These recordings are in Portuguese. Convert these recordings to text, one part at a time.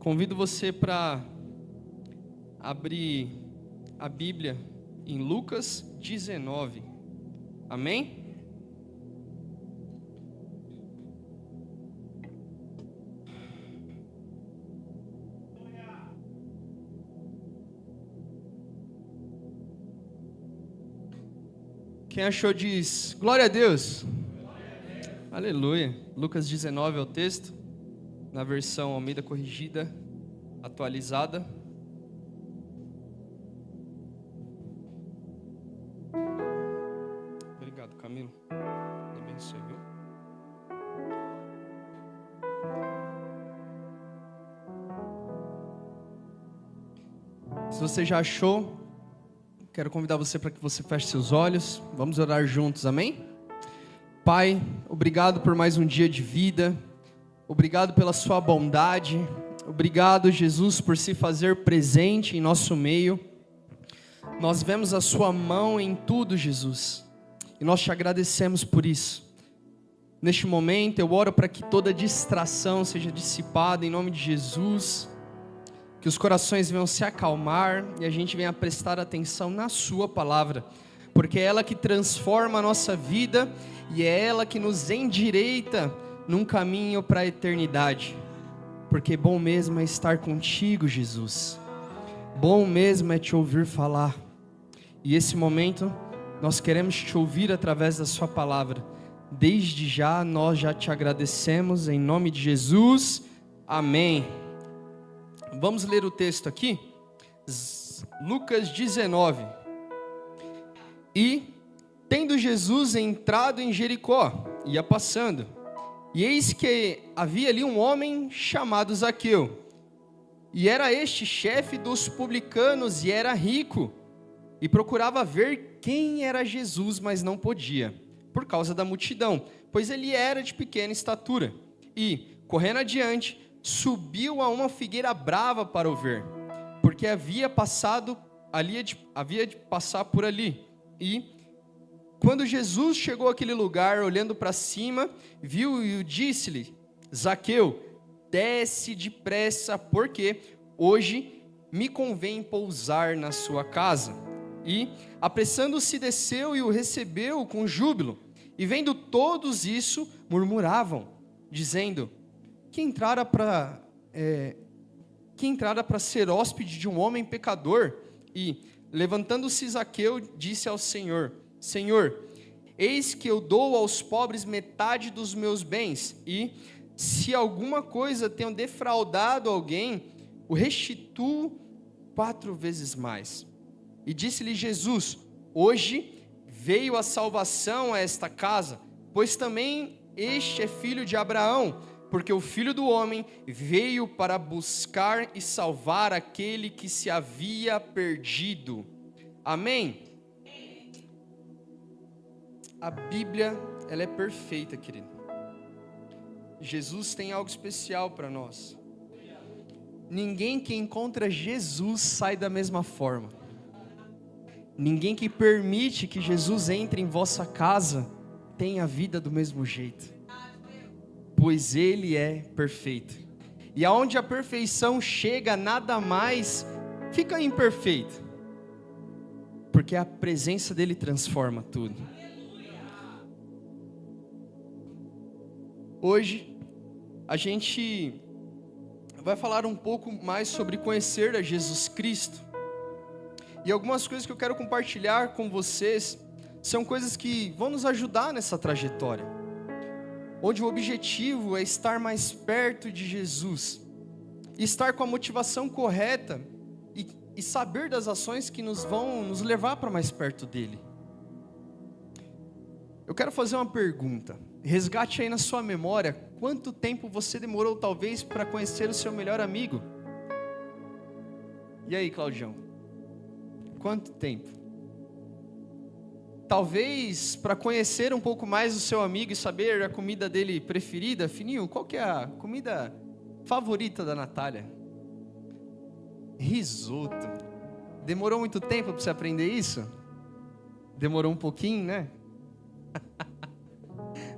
Convido você para abrir a Bíblia em Lucas 19. Amém? Quem achou diz glória a Deus. Aleluia. Lucas 19 é o texto, na versão Almeida Corrigida, atualizada. Obrigado, Camilo. Deus abençoe, viu? Se você já achou, quero convidar você para que você feche seus olhos. Vamos orar juntos, amém? Pai, obrigado por mais um dia de vida. Obrigado pela sua bondade. Obrigado, Jesus, por se fazer presente em nosso meio. Nós vemos a sua mão em tudo, Jesus. E nós te agradecemos por isso. Neste momento eu oro para que toda distração seja dissipada em nome de Jesus. Que os corações venham se acalmar e a gente venha prestar atenção na sua palavra, porque é ela que transforma a nossa vida e é ela que nos endireita num caminho para a eternidade. Porque bom mesmo é estar contigo, Jesus. Bom mesmo é te ouvir falar. E esse momento nós queremos te ouvir através da sua palavra. Desde já nós já te agradecemos em nome de Jesus. Amém. Vamos ler o texto aqui, Lucas 19. E, tendo Jesus entrado em Jericó, ia passando, e eis que havia ali um homem chamado Zaqueu, e era este chefe dos publicanos, e era rico, e procurava ver quem era Jesus, mas não podia, por causa da multidão, pois ele era de pequena estatura, e, correndo adiante, subiu a uma figueira brava para o ver, porque havia de passar por ali. E quando Jesus chegou àquele lugar, olhando para cima, viu e disse-lhe: Zaqueu, desce depressa, porque hoje me convém pousar na sua casa. E, apressando-se, desceu e o recebeu com júbilo. E vendo todos isso, murmuravam, dizendo: que entrara para ser hóspede de um homem pecador. E, levantando-se Zaqueu, disse ao Senhor: Senhor, eis que eu dou aos pobres metade dos meus bens, e se alguma coisa tenho defraudado alguém, o restituo 4 vezes mais. E disse-lhe Jesus: hoje veio a salvação a esta casa, pois também este é filho de Abraão, porque o Filho do Homem veio para buscar e salvar aquele que se havia perdido. Amém? A Bíblia, ela é perfeita, querido. Jesus tem algo especial para nós. Ninguém que encontra Jesus sai da mesma forma. Ninguém que permite que Jesus entre em vossa casa tem a vida do mesmo jeito. Pois Ele é perfeito. E aonde a perfeição chega, nada mais fica imperfeito. Porque a presença dEle transforma tudo. Hoje, a gente vai falar um pouco mais sobre conhecer a Jesus Cristo. E algumas coisas que eu quero compartilhar com vocês são coisas que vão nos ajudar nessa trajetória, onde o objetivo é estar mais perto de Jesus, estar com a motivação correta e saber das ações que vão nos levar para mais perto dele. Eu quero fazer uma pergunta, resgate aí na sua memória, quanto tempo você demorou talvez para conhecer o seu melhor amigo? E aí, Claudião? Quanto tempo? Talvez para conhecer um pouco mais o seu amigo e saber a comida dele preferida. Fininho, qual que é a comida favorita da Natália? Risoto. Demorou muito tempo para você aprender isso? Demorou um pouquinho, né?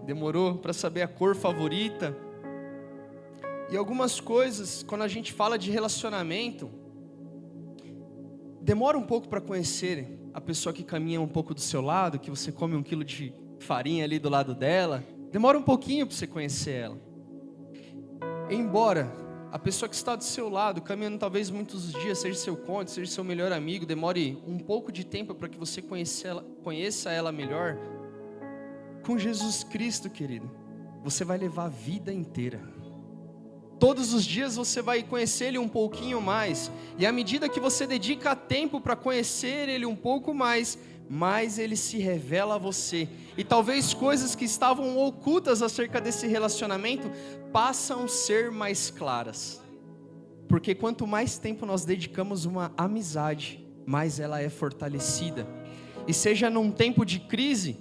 Demorou para saber a cor favorita? E algumas coisas, quando a gente fala de relacionamento, demora um pouco para conhecer a pessoa que caminha um pouco do seu lado, que você come 1 quilo de farinha ali do lado dela. Demora um pouquinho para você conhecer ela. Embora a pessoa que está do seu lado, caminhando talvez muitos dias, seja seu cônjuge, seja seu melhor amigo, demore um pouco de tempo para que você conheça ela melhor. Com Jesus Cristo, querido, você vai levar a vida inteira. Todos os dias você vai conhecer Ele um pouquinho mais. E à medida que você dedica tempo para conhecer Ele um pouco mais Ele se revela a você. E talvez coisas que estavam ocultas acerca desse relacionamento passam a ser mais claras. Porque quanto mais tempo nós dedicamos uma amizade, mais ela é fortalecida. E seja num tempo de crise,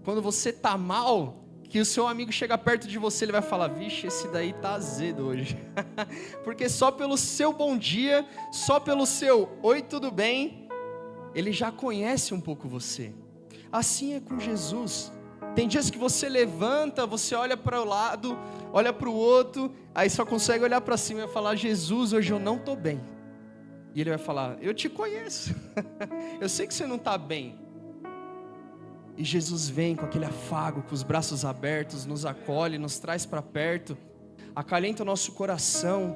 quando você está mal, que o seu amigo chega perto de você, ele vai falar: vixe, esse daí tá azedo hoje. Porque só pelo seu bom dia, só pelo seu oi, tudo bem, ele já conhece um pouco você. Assim é com Jesus. Tem dias que você levanta, você olha para o lado, olha para o outro, aí só consegue olhar para cima e vai falar: Jesus, hoje eu não estou bem. E ele vai falar: eu te conheço, eu sei que você não está bem. E Jesus vem com aquele afago, com os braços abertos, nos acolhe, nos traz para perto, acalenta o nosso coração,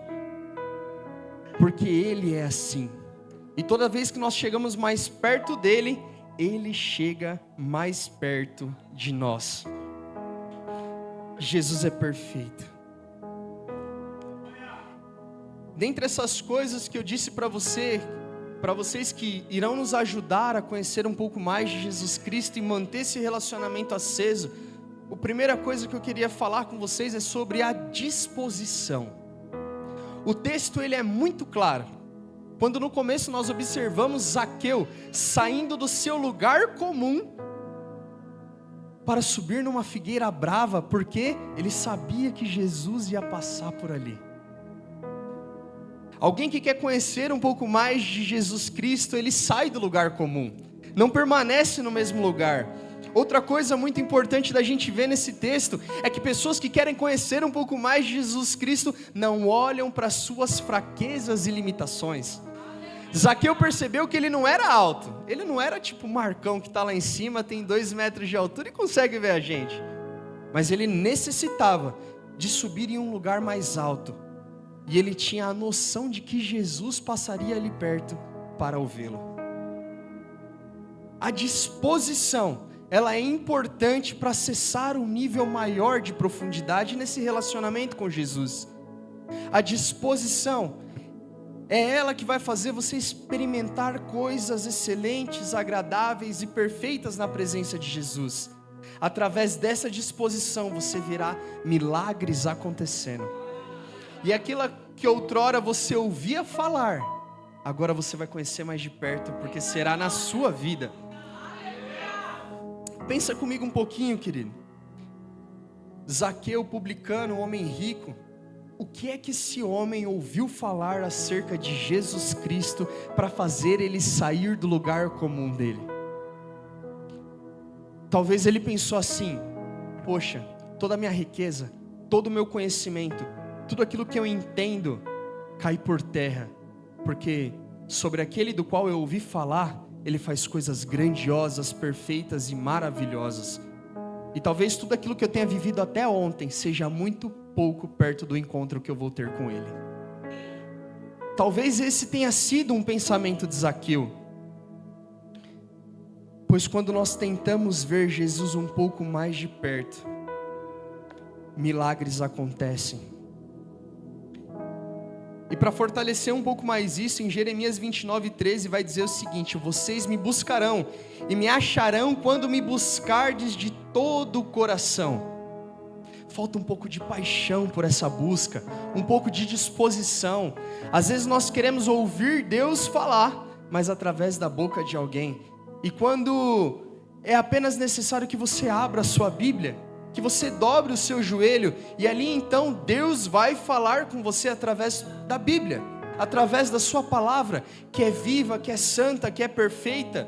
porque Ele é assim. E toda vez que nós chegamos mais perto dEle, Ele chega mais perto de nós. Jesus é perfeito. Dentre essas coisas que eu disse para vocês que irão nos ajudar a conhecer um pouco mais de Jesus Cristo e manter esse relacionamento aceso, a primeira coisa que eu queria falar com vocês é sobre a disposição. O texto ele é muito claro. Quando no começo nós observamos Zaqueu saindo do seu lugar comum para subir numa figueira brava, porque ele sabia que Jesus ia passar por ali. Alguém que quer conhecer um pouco mais de Jesus Cristo, ele sai do lugar comum, não permanece no mesmo lugar. Outra coisa muito importante da gente ver nesse texto é que pessoas que querem conhecer um pouco mais de Jesus Cristo não olham para suas fraquezas e limitações. Zaqueu percebeu que ele não era alto, ele não era tipo Marcão que está lá em cima, tem 2 metros de altura e consegue ver a gente, mas ele necessitava de subir em um lugar mais alto. E ele tinha a noção de que Jesus passaria ali perto para ouvi-lo. A disposição, ela é importante para acessar um nível maior de profundidade nesse relacionamento com Jesus. A disposição é ela que vai fazer você experimentar coisas excelentes, agradáveis e perfeitas na presença de Jesus. Através dessa disposição você verá milagres acontecendo. E aquilo que outrora você ouvia falar, agora você vai conhecer mais de perto, porque será na sua vida. Pensa comigo um pouquinho, querido. Zaqueu, publicano, um homem rico. O que é que esse homem ouviu falar acerca de Jesus Cristo para fazer ele sair do lugar comum dele? Talvez ele pensou assim: poxa, toda a minha riqueza, todo o meu conhecimento, tudo aquilo que eu entendo cai por terra, porque sobre aquele do qual eu ouvi falar, ele faz coisas grandiosas, perfeitas e maravilhosas. E talvez tudo aquilo que eu tenha vivido até ontem seja muito pouco perto do encontro que eu vou ter com ele. Talvez esse tenha sido um pensamento de Zaqueu, pois quando nós tentamos ver Jesus um pouco mais de perto, milagres acontecem. E para fortalecer um pouco mais isso, em Jeremias 29:13 vai dizer o seguinte: vocês me buscarão e me acharão quando me buscardes de todo o coração. Falta um pouco de paixão por essa busca, um pouco de disposição. Às vezes nós queremos ouvir Deus falar, mas através da boca de alguém. E quando é apenas necessário que você abra a sua Bíblia, que você dobre o seu joelho, e ali então Deus vai falar com você através da Bíblia, através da sua palavra, que é viva, que é santa, que é perfeita.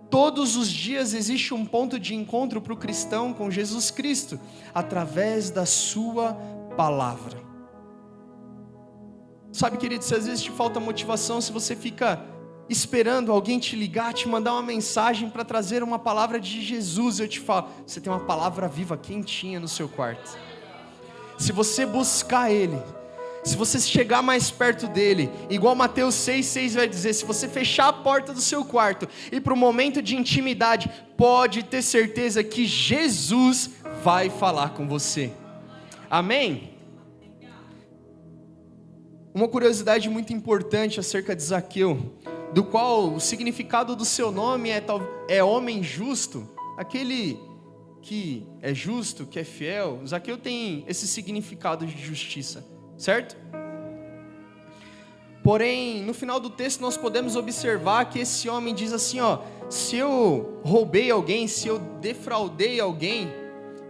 Todos os dias existe um ponto de encontro para o cristão com Jesus Cristo, através da sua palavra. Sabe, querido, se às vezes te falta motivação, se você fica esperando alguém te ligar, te mandar uma mensagem para trazer uma palavra de Jesus, eu te falo, você tem uma palavra viva, quentinha no seu quarto. Se você buscar Ele, se você chegar mais perto dEle, igual Mateus 6,6 vai dizer, se você fechar a porta do seu quarto e para o momento de intimidade, pode ter certeza que Jesus vai falar com você. Amém? Uma curiosidade muito importante acerca de Zaqueu, do qual o significado do seu nome é homem justo, aquele que é justo, que é fiel. Zaqueu tem esse significado de justiça, certo? Porém, no final do texto nós podemos observar que esse homem diz assim, se eu roubei alguém, se eu defraudei alguém,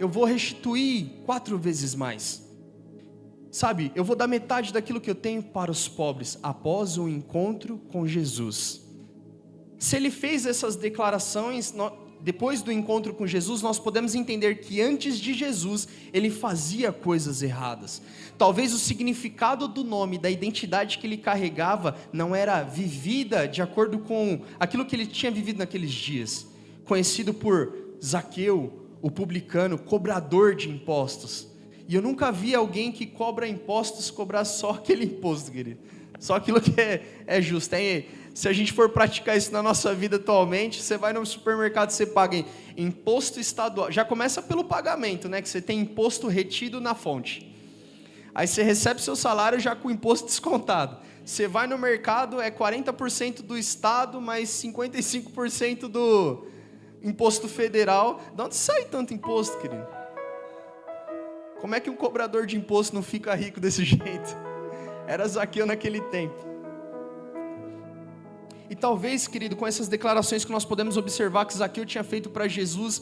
eu vou restituir 4 vezes mais. Sabe, eu vou dar metade daquilo que eu tenho para os pobres, após o encontro com Jesus. Se ele fez essas declarações, depois do encontro com Jesus, nós podemos entender que antes de Jesus, ele fazia coisas erradas. Talvez o significado do nome, da identidade que ele carregava, não era vivida de acordo com aquilo que ele tinha vivido naqueles dias. Conhecido por Zaqueu, o publicano, cobrador de impostos. E eu nunca vi alguém que cobra impostos cobrar só aquele imposto, querido. Só aquilo que é justo. Se a gente for praticar isso na nossa vida atualmente, você vai no supermercado, você paga imposto estadual. Já começa pelo pagamento, né? Que você tem imposto retido na fonte. Aí você recebe seu salário já com o imposto descontado. Você vai no mercado, é 40% do estado, mais 55% do imposto federal. De onde sai tanto imposto, querido? Como é que um cobrador de imposto não fica rico desse jeito? Era Zaqueu naquele tempo. E talvez, querido, com essas declarações que nós podemos observar que Zaqueu tinha feito para Jesus,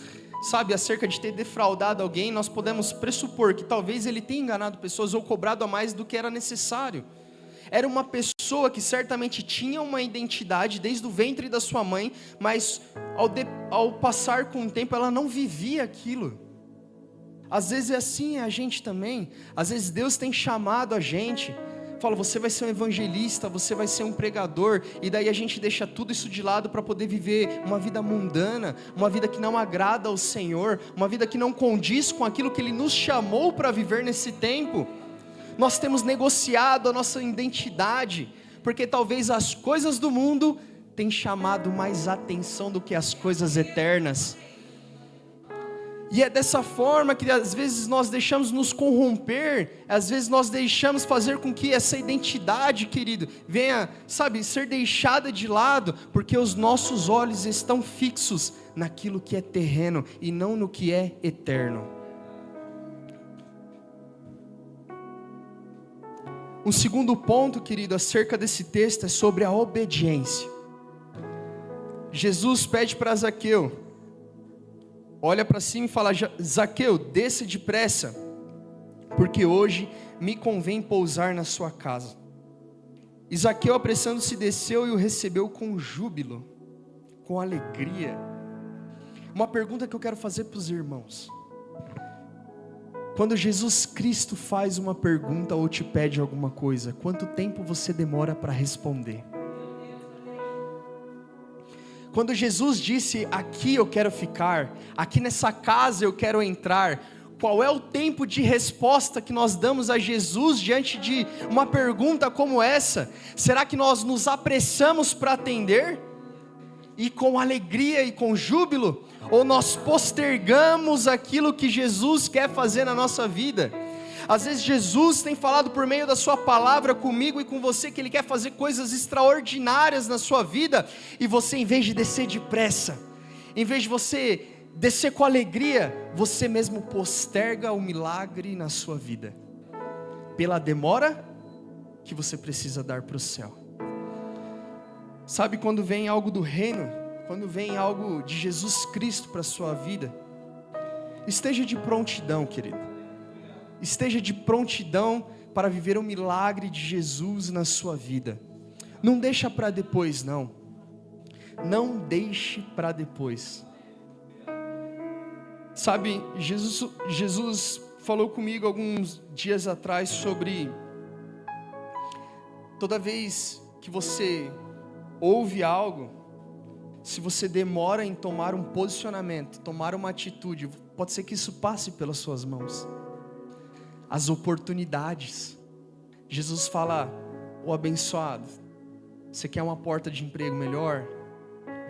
sabe, acerca de ter defraudado alguém, nós podemos pressupor que talvez ele tenha enganado pessoas ou cobrado a mais do que era necessário. Era uma pessoa que certamente tinha uma identidade desde o ventre da sua mãe, mas ao passar com o tempo ela não vivia aquilo. Às vezes é assim a gente também. Às vezes Deus tem chamado a gente, fala, você vai ser um evangelista, você vai ser um pregador, e daí a gente deixa tudo isso de lado para poder viver uma vida mundana, uma vida que não agrada ao Senhor, uma vida que não condiz com aquilo que Ele nos chamou para viver nesse tempo. Nós temos negociado a nossa identidade, porque talvez as coisas do mundo tenham chamado mais atenção do que as coisas eternas. E é dessa forma que às vezes nós deixamos nos corromper, às vezes nós deixamos fazer com que essa identidade, querido, venha, sabe, ser deixada de lado, porque os nossos olhos estão fixos naquilo que é terreno e não no que é eterno. Um segundo ponto, querido, acerca desse texto é sobre a obediência. Jesus pede para Zaqueu, olha para cima e fala, Zaqueu, desça depressa, porque hoje me convém pousar na sua casa. E Zaqueu, apressando-se, desceu e o recebeu com júbilo, com alegria. Uma pergunta que eu quero fazer para os irmãos. Quando Jesus Cristo faz uma pergunta ou te pede alguma coisa, quanto tempo você demora para responder? Quando Jesus disse, aqui eu quero ficar, aqui nessa casa eu quero entrar, qual é o tempo de resposta que nós damos a Jesus diante de uma pergunta como essa? Será que nós nos apressamos para atender? E com alegria e com júbilo? Ou nós postergamos aquilo que Jesus quer fazer na nossa vida? Às vezes Jesus tem falado por meio da sua palavra comigo e com você que Ele quer fazer coisas extraordinárias na sua vida, e você, em vez de descer depressa, em vez de você descer com alegria, você mesmo posterga o milagre na sua vida, pela demora que você precisa dar para o céu. Sabe, quando vem algo do reino, quando vem algo de Jesus Cristo para a sua vida, esteja de prontidão, querido. Esteja de prontidão para viver o milagre de Jesus na sua vida. Não deixa para depois, não. Não deixe para depois. Sabe, Jesus falou comigo alguns dias atrás sobre toda vez que você ouve algo, se você demora em tomar um posicionamento, tomar uma atitude, pode ser que isso passe pelas suas mãos. As oportunidades. Jesus fala: ô abençoado, você quer uma porta de emprego melhor?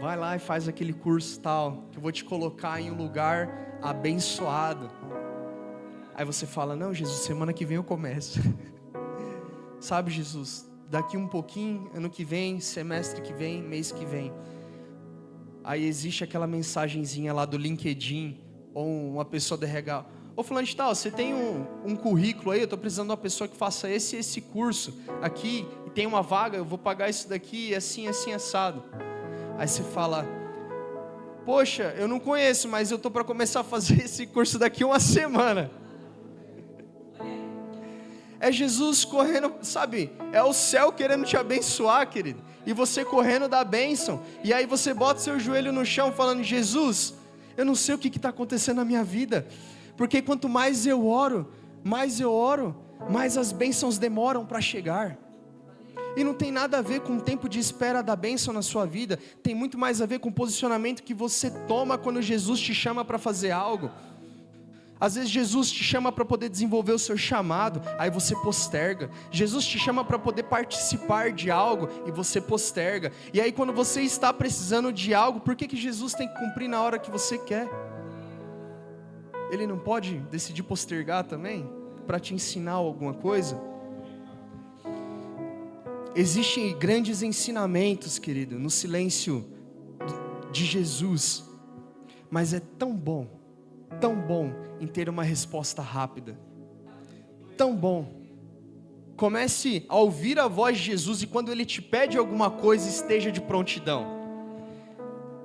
Vai lá e faz aquele curso tal, que eu vou te colocar em um lugar abençoado. Aí você fala: não, Jesus, semana que vem eu começo. Sabe, Jesus, daqui um pouquinho, ano que vem, semestre que vem, mês que vem. Aí existe aquela mensagenzinha lá do LinkedIn, ou uma pessoa do RH: ô fulano de tal, você tem um currículo aí? Eu estou precisando de uma pessoa que faça esse curso aqui, e tem uma vaga, eu vou pagar isso daqui, assim, assim, assado. Aí você fala: poxa, eu não conheço, mas eu estou para começar a fazer esse curso daqui uma semana. É Jesus correndo, sabe? É o céu querendo te abençoar, querido. E você correndo da bênção. E aí você bota seu joelho no chão falando: Jesus, eu não sei o que está acontecendo na minha vida. Porque quanto mais eu oro, mais as bênçãos demoram para chegar. E não tem nada a ver com o tempo de espera da bênção na sua vida. Tem muito mais a ver com o posicionamento que você toma quando Jesus te chama para fazer algo. Às vezes Jesus te chama para poder desenvolver o seu chamado, aí você posterga. Jesus te chama para poder participar de algo e você posterga. E aí quando você está precisando de algo, por que Jesus tem que cumprir na hora que você quer? Ele não pode decidir postergar também, para te ensinar alguma coisa? Existem grandes ensinamentos, querido, no silêncio de Jesus. Mas é tão bom em ter uma resposta rápida. Tão bom. Comece a ouvir a voz de Jesus e quando Ele te pede alguma coisa, esteja de prontidão.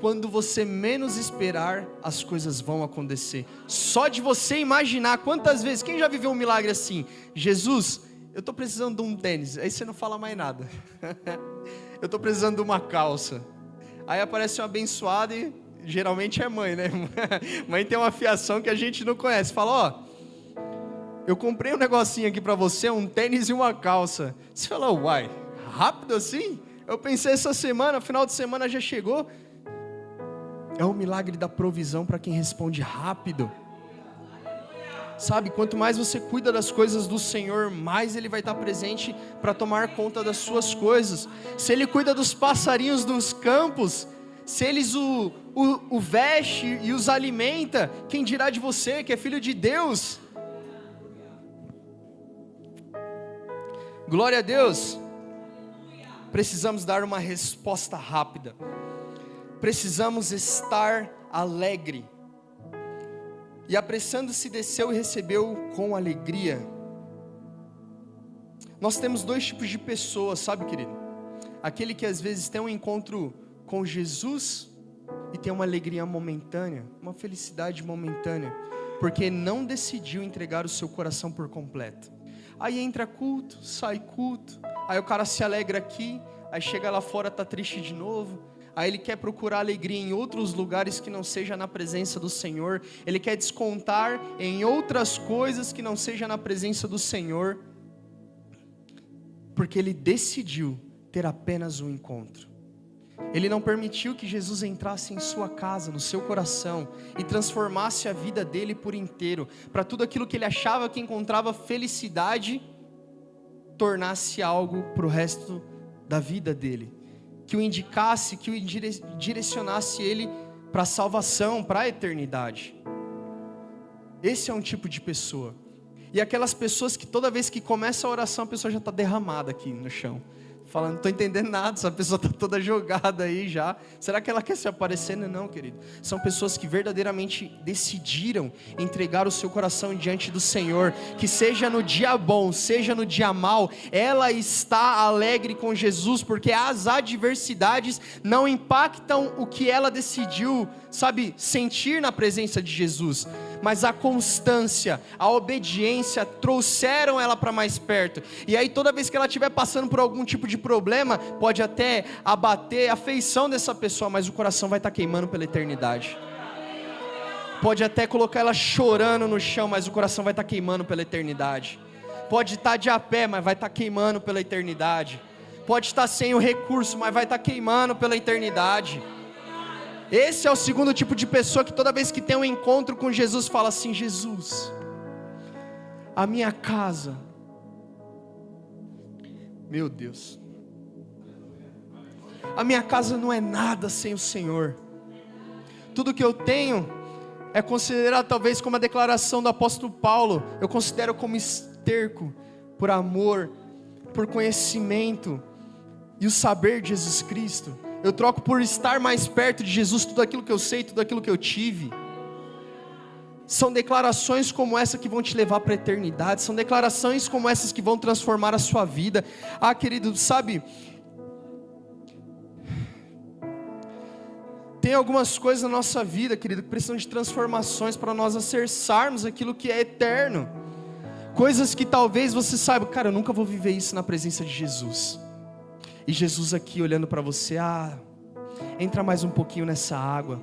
Quando você menos esperar, as coisas vão acontecer. Só de você imaginar quantas vezes, quem já viveu um milagre assim? Jesus, eu estou precisando de um tênis. Aí você não fala mais nada. Eu estou precisando de uma calça. Aí aparece um abençoado e geralmente é mãe, né? Mãe tem uma fiação que a gente não conhece. Fala: ó, eu comprei um negocinho aqui para você, um tênis e uma calça. Você fala: uai, rápido assim? Eu pensei essa semana, final de semana já chegou. É o milagre da provisão para quem responde rápido. Sabe, quanto mais você cuida das coisas do Senhor, mais Ele vai estar presente para tomar conta das suas coisas. Se Ele cuida dos passarinhos dos campos, se eles o veste e os alimenta, quem dirá de você que é filho de Deus? Glória a Deus. Precisamos dar uma resposta rápida. Precisamos estar alegre. E apressando-se desceu e recebeu com alegria. Nós temos dois tipos de pessoas, sabe, querido? Aquele que às vezes tem um encontro com Jesus e tem uma alegria momentânea, uma felicidade momentânea, porque não decidiu entregar o seu coração por completo. Aí entra culto, sai culto, aí o cara se alegra aqui, aí chega lá fora, tá triste de novo. Aí ele quer procurar alegria em outros lugares que não seja na presença do Senhor. Ele quer descontar em outras coisas que não seja na presença do Senhor. Porque ele decidiu ter apenas um encontro. Ele não permitiu que Jesus entrasse em sua casa, no seu coração, e transformasse a vida dele por inteiro. Para tudo aquilo que ele achava que encontrava felicidade, tornasse algo para o resto da vida dele. Que o indicasse, que o direcionasse ele para a salvação, para a eternidade. Esse é um tipo de pessoa. E aquelas pessoas que toda vez que começa a oração, a pessoa já está derramada aqui no chão. Falando: não estou entendendo nada, essa pessoa está toda jogada aí já. Será que ela quer se aparecendo? Não, querido. São pessoas que verdadeiramente decidiram entregar o seu coração diante do Senhor. Que seja no dia bom, seja no dia mau, ela está alegre com Jesus, porque as adversidades não impactam o que ela decidiu, sabe, sentir na presença de Jesus. Mas a constância, a obediência trouxeram ela para mais perto. E aí toda vez que ela estiver passando por algum tipo de problema, pode até abater a afeição dessa pessoa, mas o coração vai estar queimando pela eternidade. Pode até colocar ela chorando no chão, mas o coração vai estar queimando pela eternidade. Pode estar de a pé, mas vai estar queimando pela eternidade. pode estar sem o recurso, mas vai estar queimando pela eternidade. Esse é o segundo tipo de pessoa que toda vez que tem um encontro com Jesus, fala assim: Jesus, a minha casa, meu Deus, a minha casa não é nada sem o Senhor. Tudo que eu tenho é considerado talvez como a declaração do apóstolo Paulo, eu considero como esterco, por amor, por conhecimento e o saber de Jesus Cristo. Eu troco por estar mais perto de Jesus tudo aquilo que eu sei, tudo aquilo que eu tive. São declarações como essa que vão te levar para a eternidade. São declarações como essas que vão transformar a sua vida. Ah, querido, sabe, tem algumas coisas na nossa vida, querido, que precisam de transformações para nós acessarmos aquilo que é eterno. Coisas que talvez você saiba, cara, eu nunca vou viver isso na presença de Jesus. E Jesus aqui olhando para você: entra mais um pouquinho nessa água.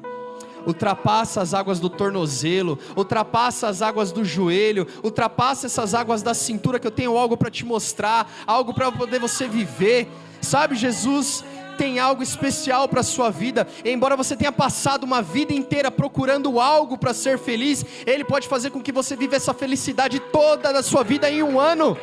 Ultrapassa as águas do tornozelo, ultrapassa as águas do joelho, ultrapassa essas águas da cintura, que eu tenho algo para te mostrar, algo para poder você viver. Sabe, Jesus tem algo especial para a sua vida. Embora você tenha passado uma vida inteira procurando algo para ser feliz, Ele pode fazer com que você viva essa felicidade toda da sua vida em um ano.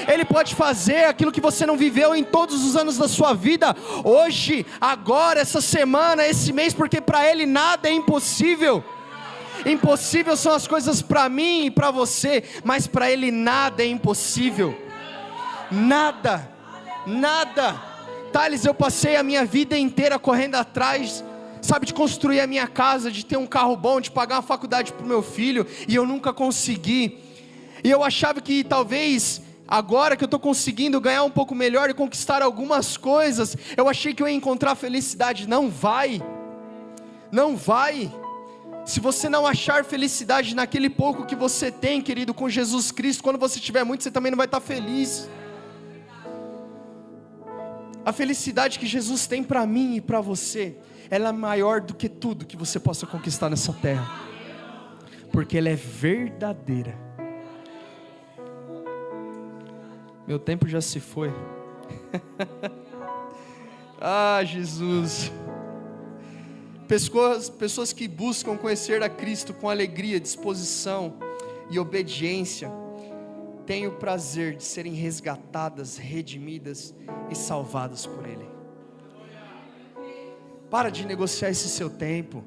Ele pode fazer aquilo que você não viveu em todos os anos da sua vida, hoje, agora, essa semana, esse mês, porque para Ele nada é impossível. Impossível são as coisas para mim e para você, mas para Ele nada é impossível. Nada, nada. Thales, eu passei a minha vida inteira correndo atrás, sabe, de construir a minha casa, de ter um carro bom, de pagar uma faculdade para o meu filho, e eu nunca consegui. E eu achava que talvez agora que eu estou conseguindo ganhar um pouco melhor e conquistar algumas coisas, eu achei que eu ia encontrar felicidade. Não vai, não vai. Se você não achar felicidade naquele pouco que você tem, querido, com Jesus Cristo, quando você tiver muito, você também não vai estar feliz. A felicidade que Jesus tem para mim e para você, ela é maior do que tudo que você possa conquistar nessa terra, porque ela é verdadeira. Meu tempo já se foi. Jesus. Pessoas que buscam conhecer a Cristo com alegria, disposição e obediência, têm o prazer de serem resgatadas, redimidas e salvadas por Ele. Para de negociar esse seu tempo.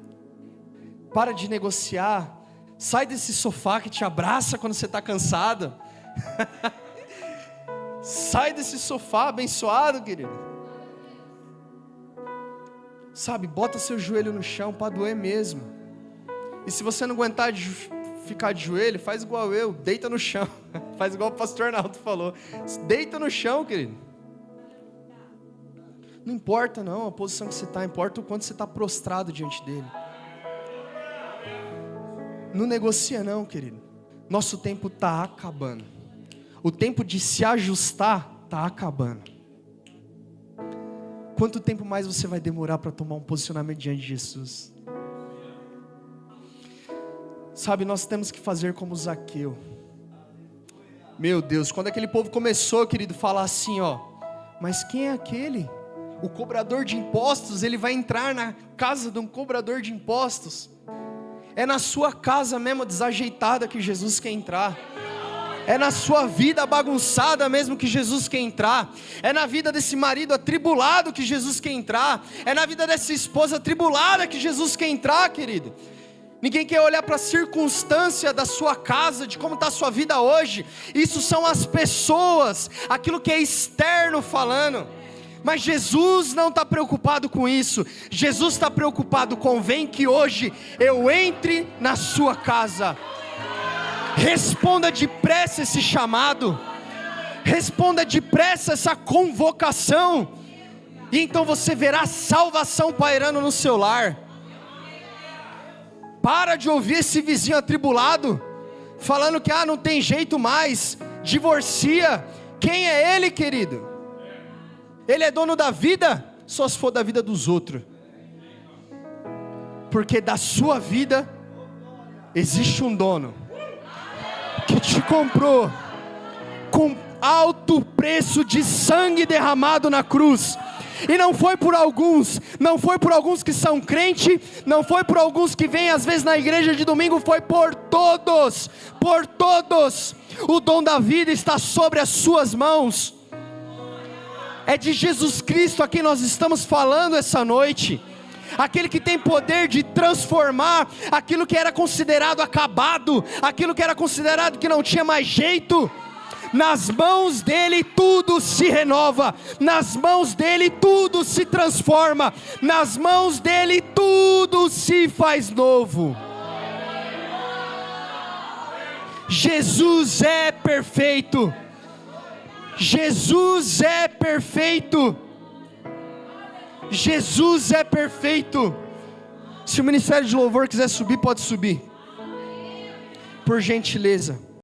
Para de negociar. Sai desse sofá que te abraça quando você está cansado. Sai desse sofá abençoado, querido. Sabe, bota seu joelho no chão para doer mesmo. E se você não aguentar ficar de joelho, faz igual eu, deita no chão. Faz igual o pastor Arnaldo falou. Deita no chão, querido. Não importa não a posição que você está, importa o quanto você está prostrado diante dele. Não negocia não, querido. Nosso tempo está acabando. O tempo de se ajustar está acabando. Quanto tempo mais você vai demorar para tomar um posicionamento diante de Jesus? Sabe, nós temos que fazer como Zaqueu. Meu Deus, quando aquele povo começou, querido, falar assim, mas quem é aquele? O cobrador de impostos, ele vai entrar na casa de um cobrador de impostos. É na sua casa mesmo desajeitada que Jesus quer entrar. É na sua vida bagunçada mesmo que Jesus quer entrar. É na vida desse marido atribulado que Jesus quer entrar. É na vida dessa esposa atribulada que Jesus quer entrar, querido. Ninguém quer olhar para a circunstância da sua casa, de como está a sua vida hoje. Isso são as pessoas, aquilo que é externo falando. Mas Jesus não está preocupado com isso. Jesus está preocupado com: vem que hoje eu entre na sua casa. Responda depressa esse chamado. Responda depressa essa convocação. E então você verá salvação pairando no seu lar. Para de ouvir esse vizinho atribulado falando que não tem jeito mais, divorcia. Quem é ele, querido? Ele é dono da vida? Só se for da vida dos outros. Porque da sua vida existe um dono que te comprou com alto preço de sangue derramado na cruz. E não foi por alguns que são crentes, não foi por alguns que vêm às vezes na igreja de domingo, foi por todos. O dom da vida está sobre as suas mãos. É de Jesus Cristo a quem nós estamos falando essa noite. Aquele que tem poder de transformar aquilo que era considerado acabado, aquilo que era considerado que não tinha mais jeito. Nas mãos dele tudo se renova, nas mãos dele tudo se transforma, nas mãos dele tudo se faz novo. Jesus é perfeito. Jesus é perfeito. Jesus é perfeito. Se o ministério de louvor quiser subir, pode subir, por gentileza.